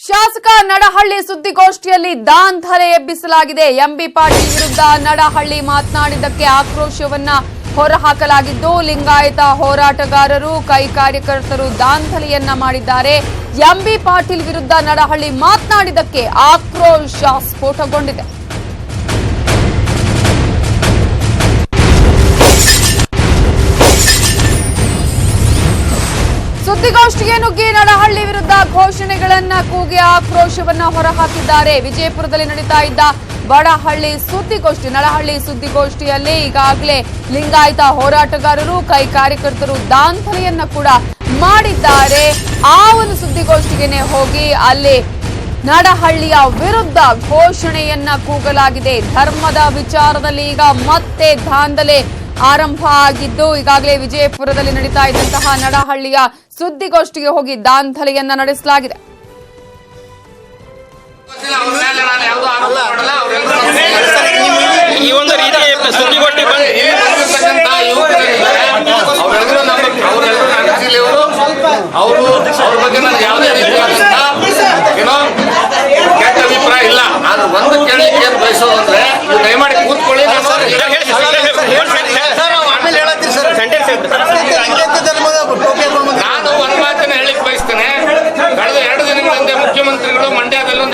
ಶಾಸಕ ನಡಹಳ್ಳಿ ಸುದ್ದಿಗೋಷ್ಠಿಯಲ್ಲಿ ದಾಂಧಲೆ ಎಬ್ಬಿಸಲಾಗಿದೆ. ಎಂಬಿ ಪಾಟೀಲ್ ವಿರುದ್ಧ ನಡಹಳ್ಳಿ ಮಾತನಾಡಿದ್ದಕ್ಕೆ ಆಕ್ರೋಶವನ್ನ ಹೊರಹಾಕಲಾಗಿದ್ದು, ಲಿಂಗಾಯತ ಹೋರಾಟಗಾರರು, ಕೈ ಕಾರ್ಯಕರ್ತರು ದಾಂಧಲೆಯನ್ನ ಮಾಡಿದ್ದಾರೆ. ಎಂಬಿ ಪಾಟೀಲ್ ವಿರುದ್ಧ ನಡಹಳ್ಳಿ ಮಾತನಾಡಿದ್ದಕ್ಕೆ ಆಕ್ರೋಶ ಸ್ಫೋಟಗೊಂಡಿದೆ. ಸುದ್ದಿಗೋಷ್ಠಿಗೆ ನುಗ್ಗಿ ನಡಹಳ್ಳಿ ವಿರುದ್ಧ ಘೋಷಣೆಗಳನ್ನ ಕೂಗಿ ಆಕ್ರೋಶವನ್ನ ಹೊರಹಾಕಿದ್ದಾರೆ. ವಿಜಯಪುರದಲ್ಲಿ ನಡೀತಾ ಇದ್ದ ಬಡಹಳ್ಳಿ ಸುದ್ದಿಗೋಷ್ಠಿ, ನಡಹಳ್ಳಿ ಸುದ್ದಿಗೋಷ್ಠಿಯಲ್ಲಿ ಈಗಾಗಲೇ ಲಿಂಗಾಯತ ಹೋರಾಟಗಾರರು, ಕೈ ಕಾರ್ಯಕರ್ತರು ದಾಂಧಲೆಯನ್ನ ಕೂಡ ಮಾಡಿದ್ದಾರೆ. ಆ ಒಂದು ಸುದ್ದಿಗೋಷ್ಠಿಗೆ ಹೋಗಿ ಅಲ್ಲಿ ನಡಹಳ್ಳಿಯ ವಿರುದ್ಧ ಘೋಷಣೆಯನ್ನ ಕೂಗಲಾಗಿದೆ. ಧರ್ಮದ ವಿಚಾರದಲ್ಲಿ ಈಗ ಮತ್ತೆ ದಾಂಧಲೆ ಆರಂಭ ಆಗಿದ್ದು, ಈಗಾಗಲೇ ವಿಜಯಪುರದಲ್ಲಿ ನಡೀತಾ ಇದ್ದಂತಹ ನಡಹಳ್ಳಿಯ ಸುದ್ದಿಗೋಷ್ಠಿಗೆ ಹೋಗಿ ದಾಂಧಲೆಯನ್ನ ನಡೆಸಲಾಗಿದೆ. ಈ ಒಂದು ರೀತಿಯ ಸುದ್ದಿಗೋಷ್ಠಿ ಅವ್ರ ಬಗ್ಗೆ ನನಗೆ ಯಾವುದೇ ರೀತಿಯಾದಂತ ಏನೋ ಕೆಟ್ಟ ಅಭಿಪ್ರಾಯ ಇಲ್ಲ. ಆದ್ರೆ ಒಂದು ಕೇಳಲಿಕ್ಕೆ ಏನ್ ಬಯಸೋದಂದ್ರೆ, ನೀವು ದಯಮಾಡಿ ಕೂತ್ಕೊಳ್ಳಿ. ನಾನು ಒಂದು ಮಾತನ್ನ ಹೇಳಿಕ್ ಬಯಸ್ತೇನೆ. ಕಳೆದ 2 ದಿನಗಳ ಹಿಂದೆ ಮುಖ್ಯಮಂತ್ರಿಗಳು ಮಂಡ್ಯದಲ್ಲೊಂದು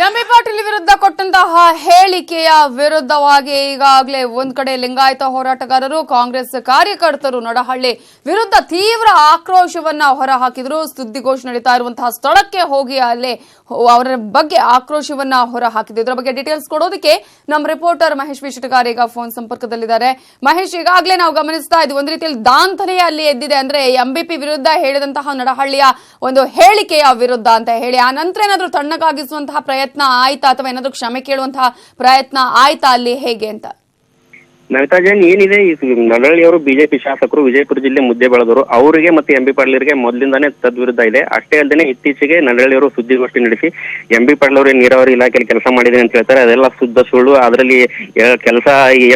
ಎಂಬಿ ಪಾಟೀಲ್ ವಿರುದ್ಧ ಕೊಟ್ಟಂತಹ ಹೇಳಿಕೆಯ ವಿರುದ್ಧವಾಗಿ ಈಗಾಗಲೇ ಒಂದ್ ಕಡೆ ಲಿಂಗಾಯತ ಹೋರಾಟಗಾರರು, ಕಾಂಗ್ರೆಸ್ ಕಾರ್ಯಕರ್ತರು ನಡಹಳ್ಳಿ ವಿರುದ್ಧ ತೀವ್ರ ಆಕ್ರೋಶವನ್ನ ಹೊರಹಾಕಿದ್ರು. ಸುದ್ದಿಗೋಷ್ಠಿ ನಡೀತಾ ಇರುವಂತಹ ಸ್ಥಳಕ್ಕೆ ಹೋಗಿ ಅಲ್ಲೇ ಅವರ ಬಗ್ಗೆ ಆಕ್ರೋಶವನ್ನ ಹೊರಹಾಕಿದ್ರು. ಇದರ ಬಗ್ಗೆ ಡೀಟೇಲ್ಸ್ ಕೊಡೋದಕ್ಕೆ ನಮ್ಮ ರಿಪೋರ್ಟರ್ ಮಹೇಶ್ ವಿಶಟಗಾರ್ ಈಗ ಫೋನ್ ಸಂಪರ್ಕದಲ್ಲಿದ್ದಾರೆ. ಮಹೇಶ್, ಈಗಾಗಲೇ ನಾವು ಗಮನಿಸ್ತಾ ಇದ್ವಿ ಒಂದು ರೀತಿಯಲ್ಲಿ ದಾಂಧಲೆ ಅಲ್ಲಿ ಎದ್ದಿದೆ. ಅಂದ್ರೆ ಎಂಬಿಪಿ ವಿರುದ್ಧ ಹೇಳಿದಂತಹ ನಡಹಳ್ಳಿಯ ಒಂದು ಹೇಳಿಕೆಯ ವಿರುದ್ಧ ಅಂತ ಹೇಳಿ ಆ ನಂತರ ಏನಾದ್ರೂ ತಣ್ಣಗಾಗಿಸುವಂತಹ ಪ್ರಯತ್ನ ಪ್ರಯತ್ನ ಆಯ್ತಾ ಅಥವಾ ಏನಾದ್ರು ಕ್ಷಮೆ ಕೇಳುವಂತಹ ಪ್ರಯತ್ನ ಆಯ್ತಾ ಅಲ್ಲಿ ಹೇಗೆ ಅಂತ? ನಮಿತಾ ಜೈನ್ ಏನಿದೆ, ಈ ನಡಹಳ್ಳಿ ಅವರು ಬಿಜೆಪಿ ಶಾಸಕರು, ವಿಜಯಪುರ ಜಿಲ್ಲೆ ಮುದ್ದೆ ಬೆಳೆದವರು. ಅವರಿಗೆ ಮತ್ತೆ ಎಂ ಬಿ ಪಾಟೀಲ್ರಿಗೆ ಮೊದಲಿಂದಾನೇ ತದ್ವಿರುದ್ಧ ಇದೆ. ಅಷ್ಟೇ ಅಲ್ಲದೆ ಇತ್ತೀಚೆಗೆ ನಡಹಳ್ಳಿ ಅವರು ಸುದ್ದಿಗೋಷ್ಠಿ ನಡೆಸಿ ಎಂ ಬಿ ಪಾಟೀಲ್ ಅವರು ನೀರಾವರಿ ಇಲಾಖೆಯಲ್ಲಿ ಕೆಲಸ ಮಾಡಿದೆ ಅಂತ ಹೇಳ್ತಾರೆ. ಅದೆಲ್ಲ ಶುದ್ಧ ಸುಳ್ಳು. ಅದರಲ್ಲಿ ಕೆಲಸ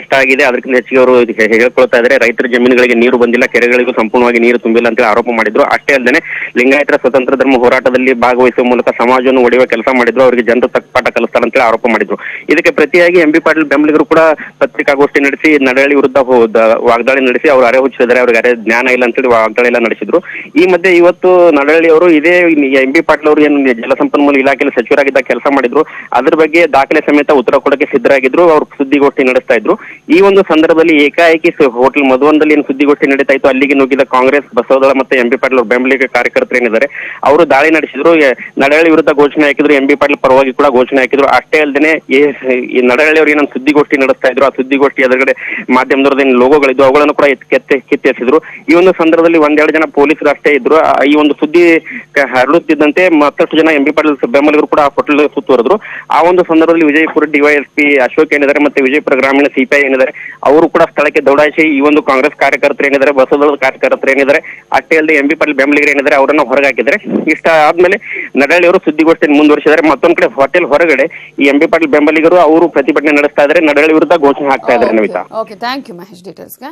ಎಷ್ಟಾಗಿದೆ ಅದಕ್ಕಿಂತ ಹೆಚ್ಚಿಗೆ ಅವರು ಹೇಳ್ಕೊಳ್ತಾ ಇದ್ದಾರೆ. ರೈತರ ಜಮೀನುಗಳಿಗೆ ನೀರು ಬಂದಿಲ್ಲ, ಕೆರೆಗಳಿಗೂ ಸಂಪೂರ್ಣವಾಗಿ ನೀರು ತುಂಬಿಲ್ಲ ಅಂತ ಆರೋಪ ಮಾಡಿದ್ರು. ಅಷ್ಟೇ ಅಲ್ಲದೆ ಲಿಂಗಾಯತರ ಸ್ವತಂತ್ರ ಧರ್ಮ ಹೋರಾಟದಲ್ಲಿ ಭಾಗವಹಿಸುವ ಮೂಲಕ ಸಮಾಜವನ್ನು ಒಡೆಯುವ ಕೆಲಸ ಮಾಡಿದ್ರು. ಅವರಿಗೆ ಜನರು ತಕ್ಕಪಾಠ ಕಲಿಸ್ತಾರೆ ಅಂತೇಳಿ ಆರೋಪ ಮಾಡಿದ್ರು. ಇದಕ್ಕೆ ಪ್ರತಿಯಾಗಿ ಎಂ ಬಿ ಪಾಟೀಲ್ ಬೆಂಬಲಿಗರು ಕೂಡ ಪತ್ರಿಕಾಗೋಷ್ಠಿ ನಡೆಸಿ ನಡಹಳ್ಳಿ ವಿರುದ್ಧ ವಾಗ್ದಾಳಿ ನಡೆಸಿ ಅವರು ಅರೆ ಹುಚ್ಚಿದ್ದಾರೆ, ಅವ್ರಿಗೆ ಅರೆ ಜ್ಞಾನ ಇಲ್ಲ ಅಂತೇಳಿ ವಾಗ್ದಾಳಿ ಎಲ್ಲ ನಡೆಸಿದ್ರು. ಈ ಮಧ್ಯೆ ಇವತ್ತು ನಡಹಳ್ಳಿ ಅವರು ಇದೇ ಎಂ ಬಿ ಪಾಟೀಲ್ ಅವರು ಏನು ಜಲಸಂಪನ್ಮೂಲ ಇಲಾಖೆಯಲ್ಲಿ ಸಚಿವರಾಗಿದ್ದಾಗ ಕೆಲಸ ಮಾಡಿದ್ರು, ಅದ್ರ ಬಗ್ಗೆ ದಾಖಲೆ ಸಮೇತ ಉತ್ತರ ಕೊಡಕ್ಕೆ ಸಿದ್ಧರಾಗಿದ್ರು. ಅವರು ಸುದ್ದಿಗೋಷ್ಠಿ ನಡೆಸ್ತಾ ಇದ್ರು. ಈ ಒಂದು ಸಂದರ್ಭದಲ್ಲಿ ಏಕಾಏಕಿ ಹೋಟೆಲ್ ಮಧುವನದಲ್ಲಿ ಏನು ಸುದ್ದಿಗೋಷ್ಠಿ ನಡೀತಾ ಇತ್ತು, ಅಲ್ಲಿಗೆ ನುಗ್ಗಿದ ಕಾಂಗ್ರೆಸ್, ಬಸವದಳ ಮತ್ತೆ ಎಂ ಬಿ ಪಾಟೀಲ್ ಅವರು ಬೆಂಬಲಿಗ ಕಾರ್ಯಕರ್ತರು ಏನಿದ್ದಾರೆ ಅವರು ದಾಳಿ ನಡೆಸಿದ್ರು. ನಡಹಳ್ಳಿ ವಿರುದ್ಧ ಘೋಷಣೆ ಹಾಕಿದ್ರು, ಎಂ ಬಿ ಪಾಟೀಲ್ ಪರವಾಗಿ ಕೂಡ ಘೋಷಣೆ ಹಾಕಿದ್ರು. ಅಷ್ಟೇ ಅಲ್ಲದೆ ಈ ನಡಹಳ್ಳಿ ಅವರು ಏನೊಂದು ಸುದ್ದಿಗೋಷ್ಠಿ ನಡೆಸ್ತಾ ಇದ್ರು, ಆ ಸುದ್ದಿಗೋಷ್ಠಿ ಎದುರುಗಡೆ ಮಾಧ್ಯಮದವ್ರದ್ದು ಏನು ಲೋಗೋಗಳಿದ್ದು ಅವುಗಳನ್ನು ಕೂಡ ಕಿತ್ತೆಸಿದ್ರು. ಈ ಒಂದು ಸಂದರ್ಭದಲ್ಲಿ ಒಂದೆರಡು ಜನ ಪೊಲೀಸರು ಅಷ್ಟೇ ಇದ್ರು. ಈ ಒಂದು ಸುದ್ದಿ ಹರಡುತ್ತಿದ್ದಂತೆ ಮತ್ತಷ್ಟು ಜನ ಎಂ ಬಿ ಪಾಟೀಲ್ ಬೆಂಬಲಿಗರು ಕೂಡ ಹೋಟೆಲ್ ಸುತ್ತುವರೆದ್ರು. ಆ ಒಂದು ಸಂದರ್ಭದಲ್ಲಿ ವಿಜಯಪುರ ಡಿವೈಎಸ್ಪಿ ಅಶೋಕ್ ಏನಿದ್ದಾರೆ ಮತ್ತೆ ವಿಜಯಪುರ ಗ್ರಾಮೀಣ ಸಿಪಿಐ ಏನಿದ್ದಾರೆ ಅವರು ಕೂಡ ಸ್ಥಳಕ್ಕೆ ದೌಡಾಯಿಸಿ ಈ ಒಂದು ಕಾಂಗ್ರೆಸ್ ಕಾರ್ಯಕರ್ತರು ಏನಿದ್ದಾರೆ, ಬಸವದಳದ ಕಾರ್ಯಕರ್ತರು ಏನಿದ್ದಾರೆ, ಅಷ್ಟೇ ಅಲ್ಲದೆ ಎಂ ಬಿ ಪಾಟೀಲ್ ಬೆಂಬಲಿಗರು ಏನಿದ್ದಾರೆ ಅವರನ್ನ ಹೊರಗೆ ಹಾಕಿದ್ದಾರೆ. ಇಷ್ಟ ಆದ್ಮೇಲೆ ನಡಹಳ್ಳಿ ಅವರು ಸುದ್ದಿಗೋಷ್ಠಿಯನ್ನು ಮುಂದುವರಿಸಿದ್ದಾರೆ. ಮತ್ತೊಂದ್ ಕಡೆ ಹೋಟೆಲ್ ಹೊರಗಡೆ ಈ ಎಂ ಬಿ ಪಾಟೀಲ್ ಬೆಂಬಲಿಗರು ಅವರು ಪ್ರತಿಭಟನೆ ನಡೆಸ್ತಾ ಇದ್ದಾರೆ, ನಡಹಳ್ಳಿ ವಿರುದ್ಧ ಘೋಷಣೆ ಹಾಕ್ತಾ ಇದ್ದಾರೆ. Namita, okay, thank you Mahesh ಡೀಟೇಲ್ಸ್ಗೆ.